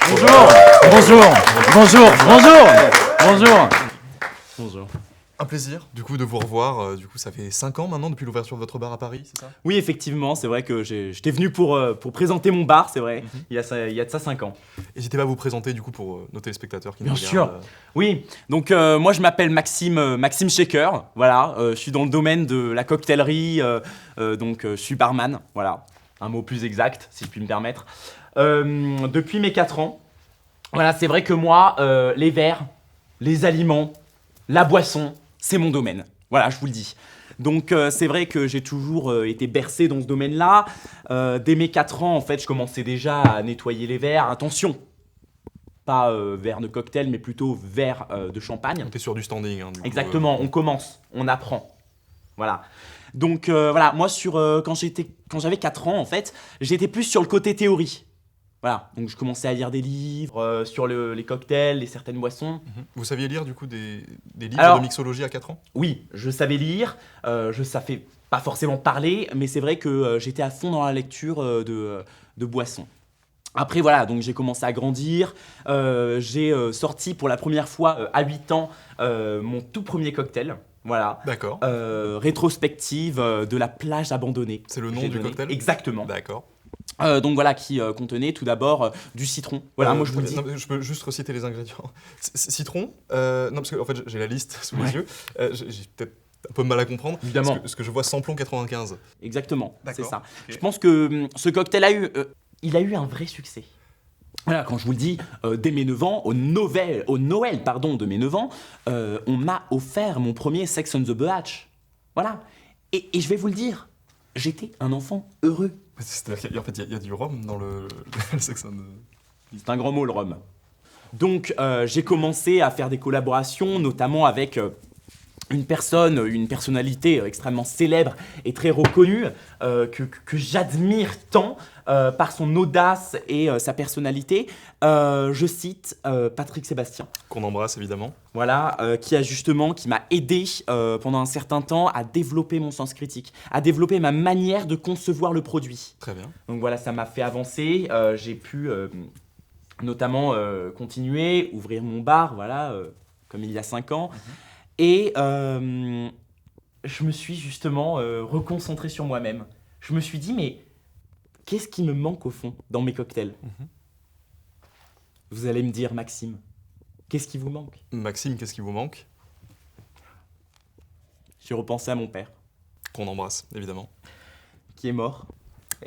Bonjour. Bonjour. Bonjour. Bonjour. Bonjour. Bonjour. Un plaisir, du coup, de vous revoir. Du coup, ça fait 5 ans maintenant depuis l'ouverture de votre bar à Paris, c'est ça? Oui, effectivement, c'est vrai que j'étais venu pour présenter mon bar, c'est vrai. Il y a de ça 5 ans. N'hésitez pas à vous présenter, du coup, pour nos téléspectateurs qui nous Bien regardent. sûr. Oui, donc moi je m'appelle Maxime Shaker, voilà. Je suis dans le domaine de la coctellerie, donc je suis barman, voilà. Un mot plus exact, si je puis me permettre. Depuis mes 4 ans, voilà, c'est vrai que moi, les verres, les aliments, la boisson, c'est mon domaine. Voilà, je vous le dis. Donc c'est vrai que j'ai toujours été bercé dans ce domaine-là. Dès mes 4 ans, en fait, je commençais déjà à nettoyer les verres. Attention, pas verre de cocktail, mais plutôt verre de champagne. On était sur du standing. Hein, du coup, Exactement, on commence, on apprend. Voilà. Donc voilà, moi quand j'avais 4 ans, en fait, j'étais plus sur le côté théorie. Voilà, donc je commençais à lire des livres sur les cocktails, les certaines boissons. Vous saviez lire, du coup, des livres Alors, de mixologie à 4 ans? Oui, je savais lire, je savais pas forcément parler, mais c'est vrai que j'étais à fond dans la lecture de boissons. Après voilà, donc j'ai commencé à grandir, j'ai sorti pour la première fois à 8 ans mon tout premier cocktail. Voilà. D'accord. Rétrospective de la plage abandonnée. C'est le nom J'ai du donné. cocktail? Exactement. D'accord. Donc voilà, qui contenait tout d'abord du citron. Voilà, moi je vous le dis. Non, je peux juste reciter les ingrédients. Citron, non, parce que en fait, j'ai la liste sous les yeux. J'ai peut-être un peu de mal à comprendre. Évidemment. Ce que je vois, samplon 95. Exactement, c'est D'accord. ça. Ok. Je pense que ce cocktail il a eu un vrai succès. Voilà, quand je vous le dis, dès mes 9 ans, au Noël de mes 9 ans, on m'a offert mon premier Sex on the Beach. Voilà. Et je vais vous le dire, j'étais un enfant heureux. C'est-à-dire qu'il y a du rhum dans le sex and the- C'est un grand mot, le rhum. Donc, j'ai commencé à faire des collaborations, notamment avec une personnalité extrêmement célèbre et très reconnue, que j'admire tant par son audace et sa personnalité. Je cite Patrick Sébastien. Qu'on embrasse, évidemment. Voilà, qui m'a aidé pendant un certain temps à développer mon sens critique, à développer ma manière de concevoir le produit. Très bien. Donc voilà, ça m'a fait avancer. J'ai pu notamment continuer, ouvrir mon bar, voilà, comme il y a 5 ans. Et je me suis justement reconcentré sur moi-même. Je me suis dit, mais qu'est-ce qui me manque au fond dans mes cocktails? Vous allez me dire, Maxime, qu'est-ce qui vous manque? Maxime, qu'est-ce qui vous manque? J'ai repensé à mon père, Qu'on embrasse, évidemment. qui est mort.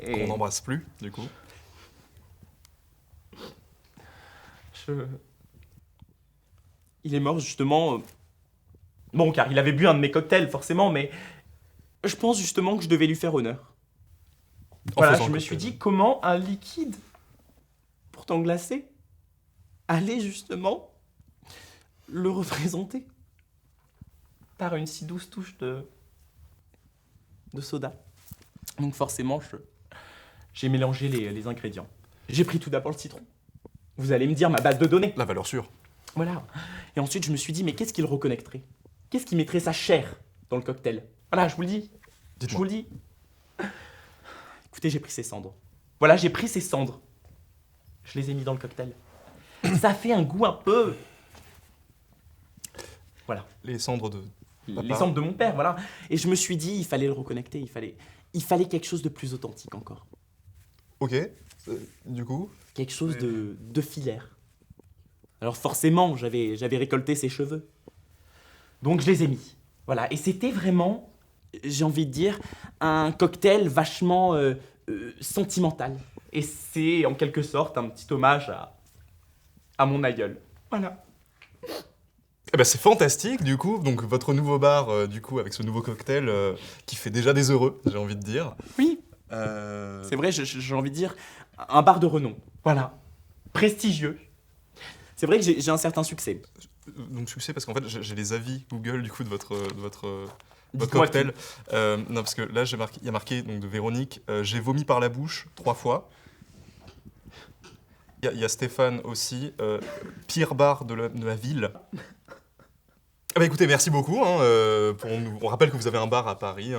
Et Qu'on n'embrasse plus, du coup. il est mort justement... Bon, car il avait bu un de mes cocktails, forcément, mais je pense justement que je devais lui faire honneur. Voilà, faisant je un me suis cocktail. dit, comment un liquide, pourtant glacé, allait justement le représenter par une si douce touche de soda. Donc forcément, j'ai mélangé les ingrédients. J'ai pris tout d'abord le citron. Vous allez me dire ma base de données. La valeur sûre. Voilà. Et ensuite, je me suis dit, mais qu'est-ce qu'il reconnecterait? Qu'est-ce qui mettrait sa chair dans le cocktail? Voilà, je vous le dis. Je Dites-moi. vous le dis. Écoutez, j'ai pris ces cendres. Voilà, j'ai pris ces cendres. Je les ai mis dans le cocktail. Ça fait un goût un peu... Voilà. Les cendres de papa. Les cendres de mon père, voilà. Et je me suis dit, il fallait le reconnecter, il fallait quelque chose de plus authentique encore. Ok. Du coup, Quelque chose de filaire. Alors forcément, j'avais récolté ses cheveux. Donc je les ai mis. Voilà. Et c'était vraiment, j'ai envie de dire, un cocktail vachement sentimental. Et c'est en quelque sorte un petit hommage à mon aïeul. Voilà. eh ben, c'est fantastique, du coup. Donc, votre nouveau bar, du coup, avec ce nouveau cocktail qui fait déjà des heureux, j'ai envie de dire. Oui, c'est vrai, j'ai envie de dire, un bar de renom. Voilà. Prestigieux. C'est vrai que j'ai un certain succès. Donc, succès, parce qu'en fait, j'ai les avis Google, du coup, de votre Dites-moi cocktail. Non, parce que là, il y a marqué donc, de Véronique, j'ai vomi par la bouche 3 fois. Il y a Stéphane aussi, pire bar de la ville. Ah bah écoutez, merci beaucoup. On rappelle que vous avez un bar à Paris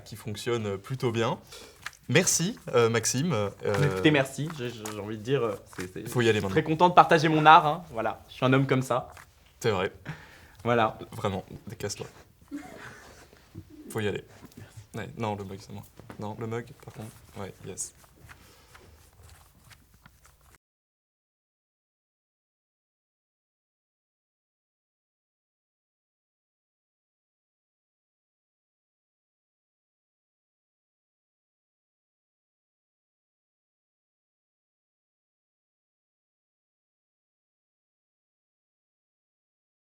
qui fonctionne plutôt bien. Merci, Maxime. Écoutez, merci, j'ai envie de dire, Faut y aller maintenant. très content de partager mon art, hein. Voilà, je suis un homme comme ça, C'est vrai, voilà. vraiment, décasse-toi. Faut y aller. Ouais, non, le mug, c'est moi. Non, le mug, par contre. Ouais, yes.